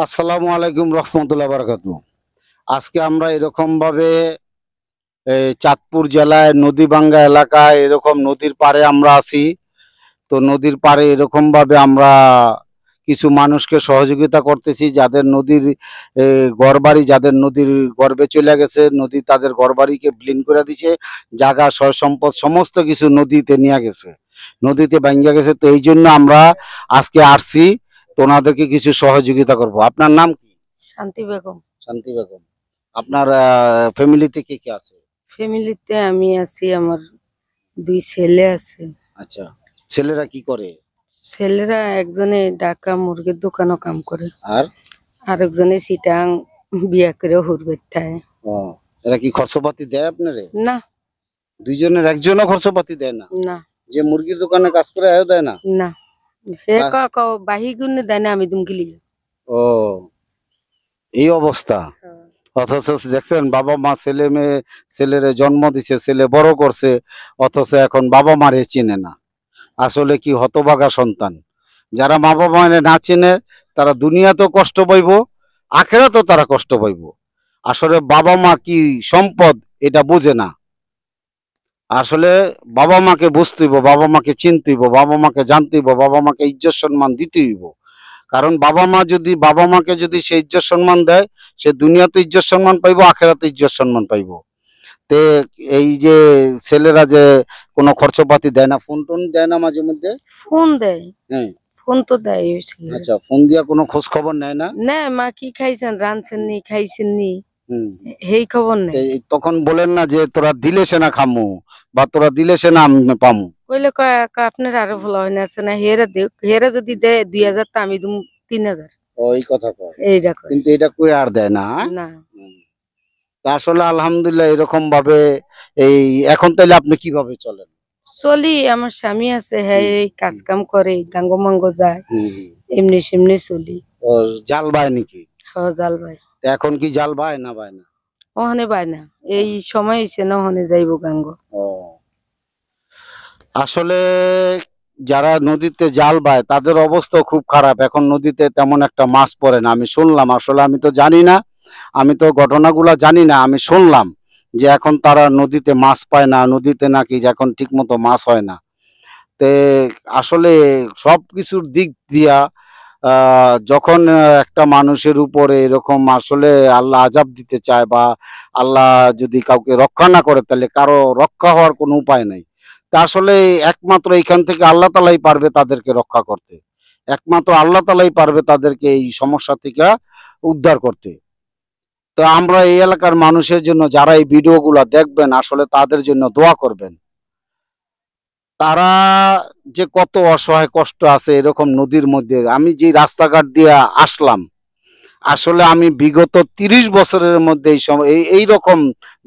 আসসালামু আলাইকুম রহমতুল্লাহ বারাকাতু। আজকে আমরা এরকম ভাবে চাঁদপুর জেলায় নদীভাঙ্গা এলাকায় এরকম নদীর পাড়ে আমরা আছি। তো নদীর পাড়ে এরকম ভাবে আমরা কিছু মানুষকে সহযোগিতা করতেছি, যাদের নদীর ঘরবাড়ি, যাদের নদীর গর্ভে চলে গেছে, নদী তাদের ঘরবাড়িকে বিলীন করে দিছে, জায়গা সয় সম্পদ সমস্ত কিছু নদীতে নিয়ে গেছে, নদীতে ভাঙ্গা গেছে। তো এই জন্য আমরা আজকে আসছি, তো ওনাদেরকে কিছু সহযোগিতা করব। আপনার নাম কি? শান্তি বেগম। শান্তি বেগম। আপনার ফ্যামিলিতে কে কে আছে? ফ্যামিলিতে আমি আছি, আমার 2 ছেলে আছে। আচ্ছা, ছেলেরা কি করে? ছেলেরা একজনে ঢাকা মুরগির দোকানও কাম করে, আর আরেকজনে চিটাং বিয়া করে হুরবের থাকে। ও, এরা কি খরচপাতি দেয় আপনারে? না দুইজনের একজনও খরচপাতি দেয় না? না যে মুরগির দোকানে কাজ করে আয়ও দেয় না? না, হে আর বাহি গুনে দেয় না, আমি দুমকিলি। ও, এই অবস্থা। অথচ দেখছেন, বাবা মা ছেলে মেয়ে, ছেলেরে জন্ম দিছে, ছেলে বড় করছে, অথচ এখন বাবা মারে চিনে না। আসলে কি হতভাগা সন্তান। যারা মা বাবা মানে না চিনে, তারা দুনিয়াতেও কষ্ট পাইব, আখেরাতেও তারা কষ্ট পাইব। আসলে বাবা মা কি সম্পদ এটা বুঝে না। আসলে বাবা মাকে বুঝতে হইব, বাবা মাকে চিনতে হইব, বাবা মাকে জানতে হইব, বাবা মাকে ইজ্জত সম্মান দিতে হইব। কারণ বাবা মাকে যদি সে ইজ্জত সম্মান দেয়, সে দুনিয়াতে ইজ্জত সম্মান পাইব, আখেরাতে ইজ্জত সম্মান পাইব। তে এই যে ছেলেরা যে কোনো খরচপাতি দেয় না, ফোন টোন দেয় না মাঝে মধ্যে? ফোন দেয়, হ্যাঁ। ফোন তো দেয় ওই ছেলে। আচ্ছা, ফোন দিয়া কোনো খোঁজ খবর নেয় না? না, মা কি খাইছেন, রাঁধছেন নি, খাইছেন নি, হুম। হেই খবর নেই। তখন বলেন না যে তোরা দিলে সে না খামু, বা তোরা দিলে সে না আমি পামু? কইলে কয় আপনার আরো ভালো হয় না, আছে না, হেরা দেখ, হেরা যদি দেয় 2000 তা আমি দুম 3000। ওই কথা কয়, এইটা কয় কিন্তু এটা কই আর দেয় না। না। হুম। তা আসলে আলহামদুলিল্লাহ এরকম ভাবে এই এখন তাইলে আপনি কিভাবে চলেন? চলি, আমার স্বামী আছে, হ্যাঁ এই কাজ কাম করে, গাঙ্গো মাঙ্গো যায়, এমনি সেমনি চলি। ও, জাল বায় নাকি? জাল ভাই এখন কি জাল বায় না বায় না? ওখানে পায় না, এই সময় হয়েছে না, ওখানে যাইবো গাঙ্গো। ও, আসলে যারা নদীতে জাল বায় তাদের অবস্থা খুব খারাপ। এখন নদীতে তেমন একটা মাছ পড়ে না, আমি শুনলাম। আসলে আমি তো জানি না, আমি তো ঘটনাগুলা জানি না, আমি শুনলাম যে এখন তারা নদীতে মাছ পায় না, নদীতে নাকি এখন ঠিক মতো মাছ হয় না। তে আসলে সবকিছুর দিক দিয়া যখন একটা মানুষের উপরে এরকম আসলে আল্লাহ আযাব দিতে চায়, বা আল্লাহ যদি কাউকে রক্ষা না করে, তাহলে কারো রক্ষা হওয়ার কোনো উপায় নাই। তা আসলে একমাত্র এইখান থেকে আল্লাহ তাআলাই পারবে তাদেরকে রক্ষা করতে। একমাত্র আল্লাহ তাআলাই পারবে তাদেরকে এই সমস্যা থেকে উদ্ধার করতে। তো আমরা এই এলাকার মানুষের জন্য, যারা এই ভিডিওগুলা দেখবেন, আসলে তাদের জন্য দোয়া করবেন। তারা যে কত অসহায় কষ্ট আছে এরকম নদীর মধ্যে। আমি যে রাস্তাঘাট দিয়ে আসলাম, আসলে আমি বিগত 30 বছরের মধ্যে এই সময় এইরকম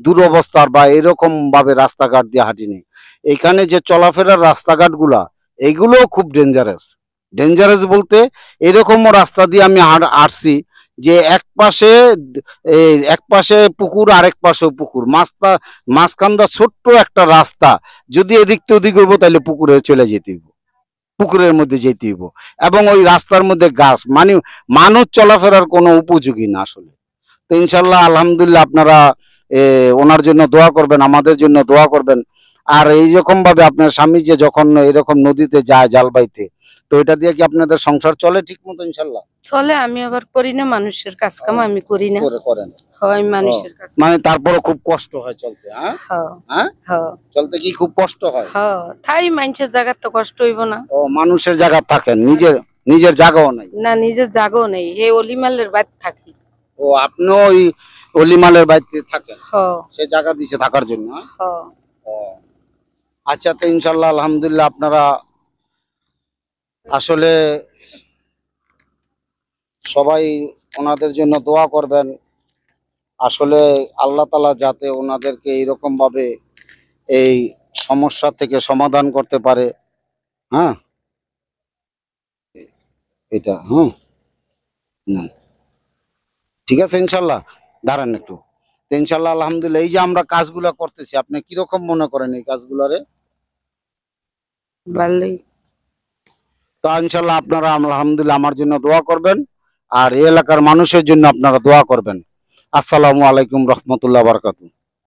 দুরবস্থার বা এরকম ভাবে রাস্তাঘাট দিয়ে হাঁটিনি। এখানে যে চলাফেরার রাস্তাঘাটগুলা, এইগুলোও খুব ডেঞ্জারাস। ডেঞ্জারাস বলতে, এরকমও রাস্তা দিয়ে আমি আসছি যে এক পাশে পুকুর, আরেক পাশেও পুকুর, মাঝখানটা ছোট্ট একটা রাস্তা। যদি এদিক থেকে ওদিক হইব, তাহলে পুকুরে চলে যেতে হইব, পুকুরের মধ্যে যেতে হইব। এবং ওই রাস্তার মধ্যে গাছ, মানে মানুষ চলাফেরার কোনো উপযোগী না আসলে। তো ইনশাল্লাহ আলহামদুলিল্লাহ আপনারা ওনার জন্য দোয়া করবেন, আমাদের জন্য দোয়া করবেন। আর এইরকম ভাবে আপনার স্বামী যে যখন এরকম নদীতে যায় জাল বাইতে, তো এটা দিয়ে কি আপনাদের সংসার চলে ঠিক মতো? ইনশাল্লাহ চলে, আমি আবার করি না, মানুষের কাজ কাম আমি করি না। করেন? হয় মানুষের কাজ, মানে তারপরে খুব কষ্ট হয় চলতে? হ্যাঁ, হ্যাঁ, হ্যাঁ, চলতে কি খুব কষ্ট হয়? হ্যাঁ, তাই মানুষের জায়গার তো কষ্ট হইব না। ও, মানুষের জায়গা থাকেন, নিজের নিজের জায়গাও নাই? না, নিজের জায়গাও নেই, হে অলিমালের বাড়ি থাকি। ও, আপনিও ওই অলিমালের বাড়িতে থাকেন? হ্যাঁ, সে জায়গা দিছে থাকার জন্য? হ্যাঁ। ও, আচ্ছা। তো ইনশাল্লাহ আলহামদুলিল্লাহ আপনারা আসলে সবাই ওনাদের জন্য দোয়া করবেন। আসলে আল্লাহ তাআলা যাতে ওনাদেরকে এইরকম ভাবে এই সমস্যা থেকে সমাধান করতে পারে। হ্যাঁ, এটা ঠিক আছে ইনশাল্লাহ। দাঁড়ান একটু। তো ইনশাল্লাহ আলহামদুলিল্লাহ এই যে আমরা কাজগুলা করতেছি, আপনি কিরকম মনে করেন এই কাজগুলারে? ভালোই। তো ইনশাল্লাহ আপনারা আলহামদুলিল্লাহ আমার জন্য দোয়া করবেন। আর এই এলাকার মানুষের জন্য আপনারা দোয়া করবেন। আসসালামু আলাইকুম রহমতুল্লাহ বারাকাতু।